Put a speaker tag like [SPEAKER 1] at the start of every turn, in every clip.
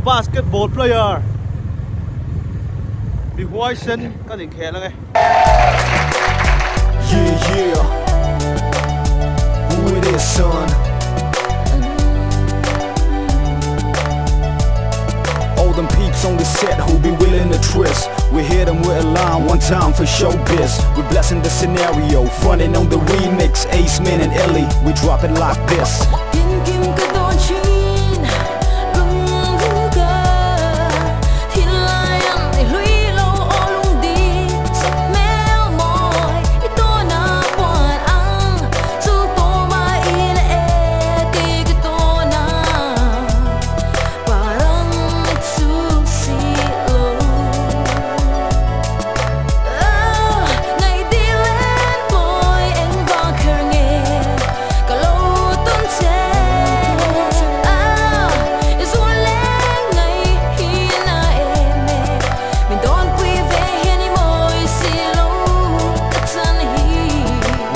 [SPEAKER 1] basketball player bị hoài sân các định khẽ là ngay.
[SPEAKER 2] Yeah, yeah. Who it is, son? All them peeps on the set who be willing to twist. We hit them with a line one time for showbiz. We blessing the scenario, fronting on the remix. Ace Man and Ellie, we drop it like this.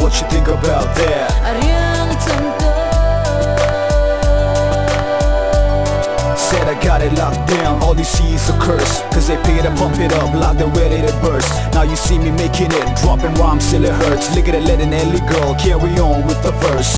[SPEAKER 2] What you think about that? Said I got it locked down, all these C's a curse. Cause they pay to pump it up like they're ready to burst. Now you see me making it, dropping rhymes till it hurts. Look at it, let an Ellie girl carry on with the verse.